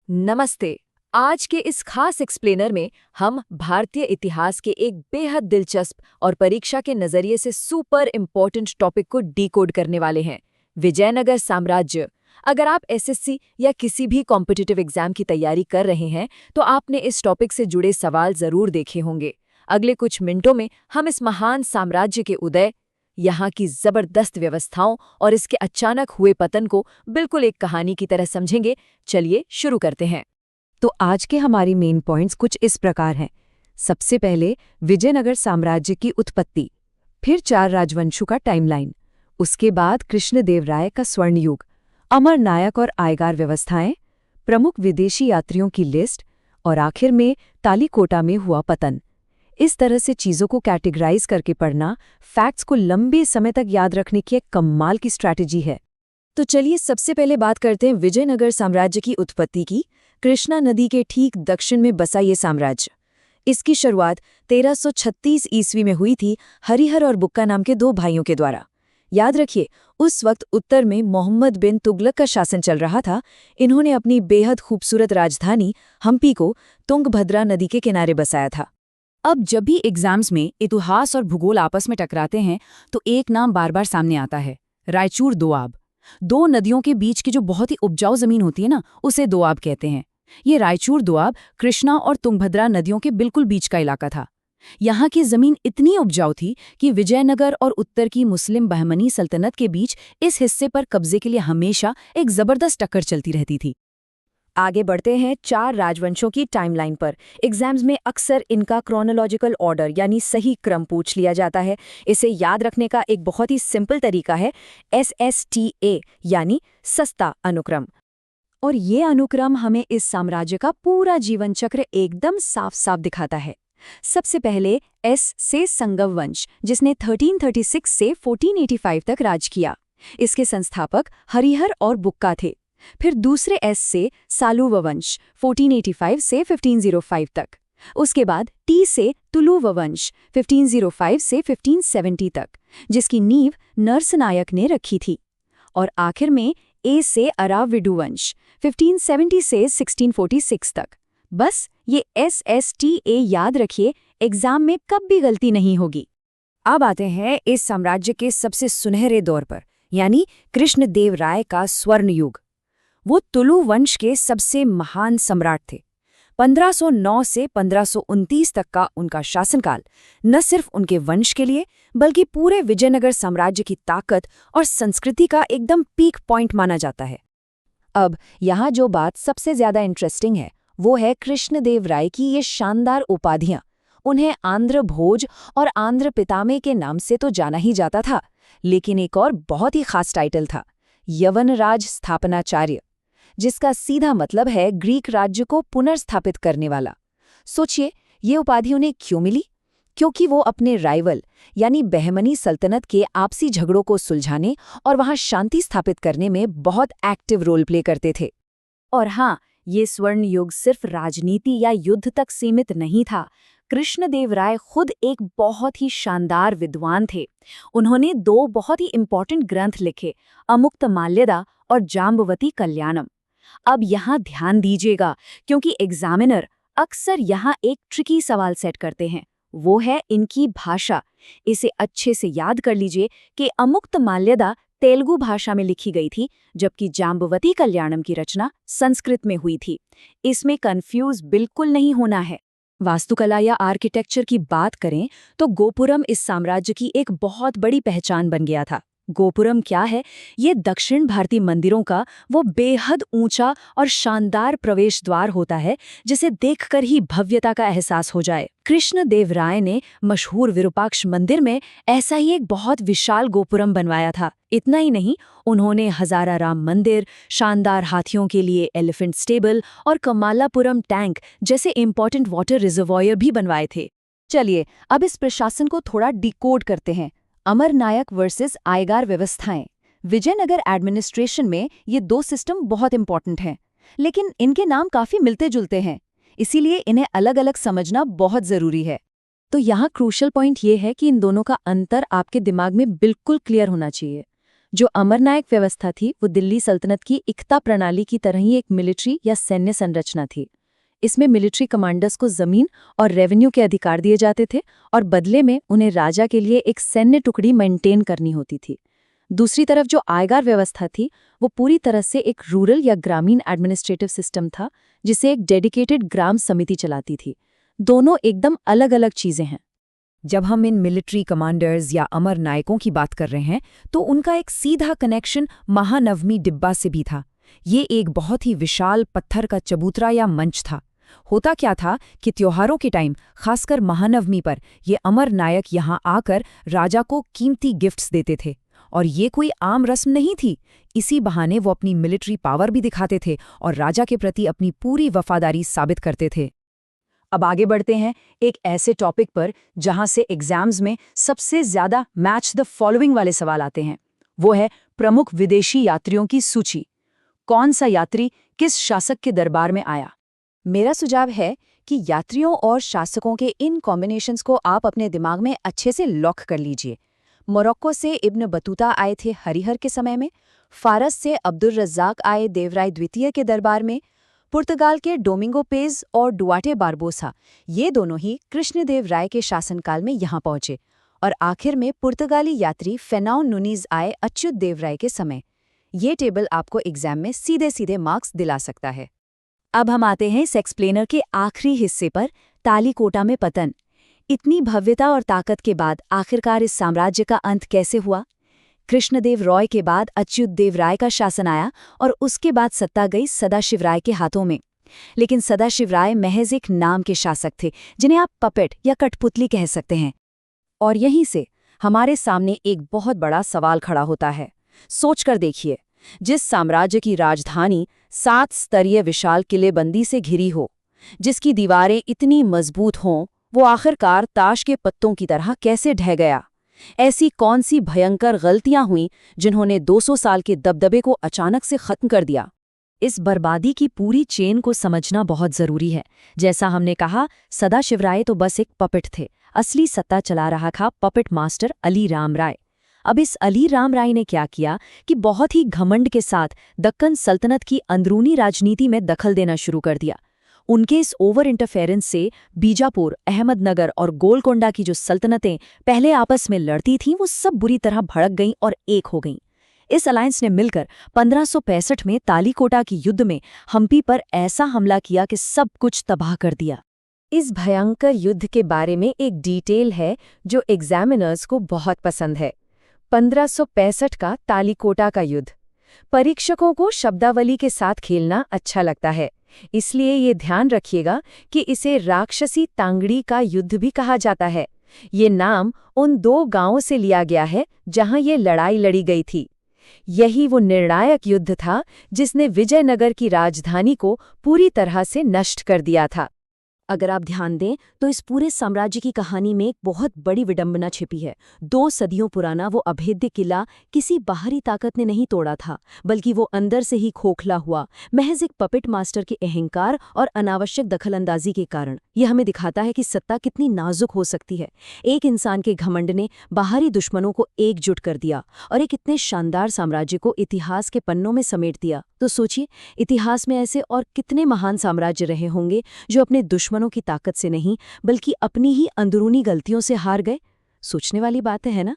नमस्ते। आज के इस खास एक्सप्लेनर में हम भारतीय इतिहास के एक बेहद दिलचस्प और परीक्षा के नजरिए से सुपर इम्पोर्टेंट टॉपिक को डीकोड करने वाले हैं, विजयनगर साम्राज्य। अगर आप एसएससी या किसी भी कॉम्पिटिटिव एग्जाम की तैयारी कर रहे हैं तो आपने इस टॉपिक से जुड़े सवाल जरूर देखे होंगे। अगले कुछ मिनटों में हम इस महान साम्राज्य के उदय, यहाँ की जबरदस्त व्यवस्थाओं और इसके अचानक हुए पतन को बिल्कुल एक कहानी की तरह समझेंगे। चलिए शुरू करते हैं। तो आज के हमारी मेन पॉइंट्स कुछ इस प्रकार हैं। सबसे पहले विजयनगर साम्राज्य की उत्पत्ति, फिर 4 राजवंशों का टाइमलाइन, उसके बाद कृष्णदेवराय का स्वर्ण युग, अमर नायक और आयगार व्यवस्थाएं, प्रमुख विदेशी यात्रियों की लिस्ट और आखिर में तालीकोटा में हुआ पतन। इस तरह से चीज़ों को कैटेगराइज करके पढ़ना फैक्ट्स को लंबे समय तक याद रखने की एक कमाल की स्ट्रैटेजी है। तो चलिए सबसे पहले बात करते हैं विजयनगर साम्राज्य की उत्पत्ति की। कृष्णा नदी के ठीक दक्षिण में बसा ये साम्राज्य। इसकी शुरुआत 1336 ईस्वी में हुई थी हरिहर और बुक्का नाम के 2 भाइयों के द्वारा। याद रखिए, उस वक्त उत्तर में मोहम्मद बिन तुगलक का शासन चल रहा था। इन्होंने अपनी बेहद खूबसूरत राजधानी हम्पी को तुंगभद्रा नदी के किनारे बसाया था। अब जब भी एग्जाम्स में इतिहास और भूगोल आपस में टकराते हैं तो एक नाम बार बार सामने आता है, रायचूर दोआब। 2 नदियों के बीच की जो बहुत ही उपजाऊ जमीन होती है ना, उसे दोआब कहते हैं। ये रायचूर दोआब कृष्णा और तुंगभद्रा नदियों के बिल्कुल बीच का इलाका था। यहाँ की जमीन इतनी उपजाऊ थी कि विजयनगर और उत्तर की मुस्लिम बहमनी सल्तनत के बीच इस हिस्से पर कब्जे के लिए हमेशा एक जबरदस्त टक्कर चलती रहती थी। आगे बढ़ते हैं 4 राजवंशों की टाइमलाइन पर। एग्जाम्स में अक्सर इनका क्रोनोलॉजिकल ऑर्डर यानी सही क्रम पूछ लिया जाता है। इसे याद रखने का एक बहुत ही सिंपल तरीका है SSTA यानी सस्ता अनुक्रम। और ये अनुक्रम हमें इस साम्राज्य का पूरा जीवन चक्र एकदम साफ साफ दिखाता है। सबसे पहले S से संगव वंश, जिसने 1336 से 1485 तक राज किया। इसके संस्थापक हरिहर और बुक्का थे। फिर दूसरे एस से सालुव वंश 1485 से 1505 तक। उसके बाद टी से तुलुव वंश 1505 से 1570 तक, जिसकी नींव नरसनायक ने रखी थी। और आखिर में ए से अराविडु वंश 1570 से 1646 तक। बस ये SSTA याद रखिए, एग्जाम में कब भी गलती नहीं होगी। अब आते हैं इस साम्राज्य के सबसे सुनहरे दौर पर, यानी कृष्णदेवराय का स्वर्ण युग। वो तुलु वंश के सबसे महान सम्राट थे। 1509 से 1529 तक का उनका शासनकाल न सिर्फ उनके वंश के लिए बल्कि पूरे विजयनगर साम्राज्य की ताकत और संस्कृति का एकदम पीक पॉइंट माना जाता है। अब यहाँ जो बात सबसे ज्यादा इंटरेस्टिंग है वो है कृष्णदेवराय की ये शानदार उपाधियां। उन्हें आंध्र भोज और आंध्र पितामह के नाम से तो जाना ही जाता था, लेकिन एक और बहुत ही खास टाइटल था, यवनराज स्थापनाचार्य, जिसका सीधा मतलब है ग्रीक राज्य को पुनर्स्थापित करने वाला। सोचिए, ये उपाधि उन्हें क्यों मिली? क्योंकि वो अपने राइवल यानी बहमनी सल्तनत के आपसी झगड़ों को सुलझाने और वहां शांति स्थापित करने में बहुत एक्टिव रोल प्ले करते थे। और हाँ, ये स्वर्ण युग सिर्फ राजनीति या युद्ध तक सीमित नहीं था। कृष्णदेवराय खुद एक बहुत ही शानदार विद्वान थे। उन्होंने 2 बहुत ही इंपॉर्टेंट ग्रंथ लिखे, अमुक्तमाल्यदा और जाम्बवती कल्याणम। अब यहाँ ध्यान दीजिएगा, क्योंकि एग्जामिनर अक्सर यहाँ एक ट्रिकी सवाल सेट करते हैं, वो है इनकी भाषा। इसे अच्छे से याद कर लीजिए कि अमुक्तमाल्यदा तेलुगु भाषा में लिखी गई थी, जबकि जाम्बवती कल्याणम की रचना संस्कृत में हुई थी। इसमें कंफ्यूज बिल्कुल नहीं होना है। वास्तुकला या आर्किटेक्चर की बात करें तो गोपुरम इस साम्राज्य की एक बहुत बड़ी पहचान बन गया था। गोपुरम क्या है? ये दक्षिण भारतीय मंदिरों का वो बेहद ऊंचा और शानदार प्रवेश द्वार होता है जिसे देखकर ही भव्यता का एहसास हो जाए। कृष्णदेवराय ने मशहूर विरूपाक्ष मंदिर में ऐसा ही एक बहुत विशाल गोपुरम बनवाया था। इतना ही नहीं, उन्होंने हजाराराम मंदिर, शानदार हाथियों के लिए एलिफेंट स्टेबल और कमालापुरम टैंक जैसे इंपॉर्टेंट वाटर रिजर्वॉयर भी बनवाए थे। चलिए अब इस प्रशासन को थोड़ा डिकोड करते हैं। अमर नायक वर्सेस आयगार व्यवस्थाएं। विजयनगर एडमिनिस्ट्रेशन में ये 2 सिस्टम बहुत इंपॉर्टेंट हैं, लेकिन इनके नाम काफी मिलते जुलते हैं, इसीलिए इन्हें अलग अलग समझना बहुत जरूरी है। तो यहाँ क्रूशल पॉइंट ये है कि इन दोनों का अंतर आपके दिमाग में बिल्कुल क्लियर होना चाहिए। जो अमरनायक व्यवस्था थी वो दिल्ली सल्तनत की इक्ता प्रणाली की तरह ही एक मिलिट्री या सैन्य संरचना थी। इसमें मिलिट्री कमांडर्स को जमीन और रेवेन्यू के अधिकार दिए जाते थे और बदले में उन्हें राजा के लिए एक सैन्य टुकड़ी मेंटेन करनी होती थी। दूसरी तरफ जो आयगार व्यवस्था थी वो पूरी तरह से एक रूरल या ग्रामीण एडमिनिस्ट्रेटिव सिस्टम था, जिसे एक डेडिकेटेड ग्राम समिति चलाती थी। दोनों एकदम अलग अलग चीजें हैं। जब हम इन मिलिट्री कमांडर्स या अमर नायकों की बात कर रहे हैं तो उनका एक सीधा कनेक्शन महानवमी डिब्बा से भी था। ये एक बहुत ही विशाल पत्थर का चबूतरा या मंच था। होता क्या था कि त्योहारों के टाइम, खासकर महानवमी पर, ये अमर नायक यहाँ आकर राजा को कीमती गिफ्ट्स देते थे। और ये कोई आम रस्म नहीं थी। इसी बहाने वो अपनी मिलिट्री पावर भी दिखाते थे और राजा के प्रति अपनी पूरी वफादारी साबित करते थे। अब आगे बढ़ते हैं एक ऐसे टॉपिक पर जहां से एग्जाम्स में सबसे ज्यादा मैच द फॉलोइंग वाले सवाल आते हैं। वो है प्रमुख विदेशी यात्रियों की सूची। कौन सा यात्री किस शासक के दरबार में आया? मेरा सुझाव है कि यात्रियों और शासकों के इन कॉम्बिनेशंस को आप अपने दिमाग में अच्छे से लॉक कर लीजिए। मोरक्को से इब्न बतूता आए थे हरिहर के समय में, फारस से अब्दुल रज़्ज़ाक आए देवराय द्वितीय के दरबार में, पुर्तगाल के डोमिंगो पेज और डुआटे बारबोसा ये दोनों ही कृष्णदेव राय के शासनकाल में यहाँ पहुंचे, और आखिर में पुर्तगाली यात्री फेनाउ नुनीज आए अच्युत देव राय के समय। ये टेबल आपको एग्जाम में सीधे सीधे मार्क्स दिला सकता है। अब हम आते हैं इस एक्सप्लेनर के आखिरी हिस्से पर, तालीकोटा में पतन। इतनी भव्यता और ताकत के बाद आखिरकार इस साम्राज्य का अंत कैसे हुआ? कृष्णदेव रॉय के बाद अच्युत देव राय का शासन आया और उसके बाद सत्ता गई सदाशिव राय के हाथों में। लेकिन सदाशिव राय महज एक नाम के शासक थे, जिन्हें आप पपेट या कठपुतली कह सकते हैं। और यहीं से हमारे सामने एक बहुत बड़ा सवाल खड़ा होता है। सोचकर देखिए, जिस साम्राज्य की राजधानी 7 स्तरीय विशाल किलेबंदी से घिरी हो, जिसकी दीवारें इतनी मजबूत हों, वो आखिरकार ताश के पत्तों की तरह कैसे ढह गया? ऐसी कौन सी भयंकर गलतियां हुईं जिन्होंने 200 साल के दबदबे को अचानक से खत्म कर दिया? इस बर्बादी की पूरी चेन को समझना बहुत जरूरी है। जैसा हमने कहा, सदाशिव राय तो बस एक पपेट थे। असली सत्ता चला रहा था पपेट मास्टर अली राम राय। अब इस अली राम राय ने क्या किया कि बहुत ही घमंड के साथ दक्कन सल्तनत की अंदरूनी राजनीति में दखल देना शुरू कर दिया। उनके इस ओवर इंटरफेरेंस से बीजापुर, अहमदनगर और गोलकोंडा की जो सल्तनतें पहले आपस में लड़ती थीं, वो सब बुरी तरह भड़क गईं और एक हो गईं। इस अलायंस ने मिलकर 1565 में तालीकोटा की युद्ध में हम्पी पर ऐसा हमला किया कि सब कुछ तबाह कर दिया। इस भयंकर युद्ध के बारे में एक डिटेल है जो एग्जामिनर्स को बहुत पसंद है। 1565 का तालीकोटा का युद्ध। परीक्षकों को शब्दावली के साथ खेलना अच्छा लगता है, इसलिए ये ध्यान रखिएगा कि इसे राक्षसी तांगड़ी का युद्ध भी कहा जाता है। ये नाम उन 2 गांवों से लिया गया है जहां ये लड़ाई लड़ी गई थी। यही वो निर्णायक युद्ध था जिसने विजयनगर की राजधानी को पूरी तरह से नष्ट कर दिया था। अगर आप ध्यान दें तो इस पूरे साम्राज्य की कहानी में एक बहुत बड़ी विडंबना छिपी है। 2 सदियों पुराना वो अभेद्य किला किसी बाहरी ताकत ने नहीं तोड़ा था, बल्कि वो अंदर से ही खोखला हुआ, महज एक पपेट मास्टर के अहंकार और अनावश्यक दखलंदाजी के कारण। यह हमें दिखाता है कि सत्ता कितनी नाजुक हो सकती है। एक इंसान के घमंड ने बाहरी दुश्मनों को एकजुट कर दिया और एक इतने शानदार साम्राज्य को इतिहास के पन्नों में समेट दिया। तो सोचिए, इतिहास में ऐसे और कितने महान साम्राज्य रहे होंगे जो अपने दुश्मनों की ताकत से नहीं, बल्कि अपनी ही अंदरूनी गलतियों से हार गए। सोचने वाली बात है ना?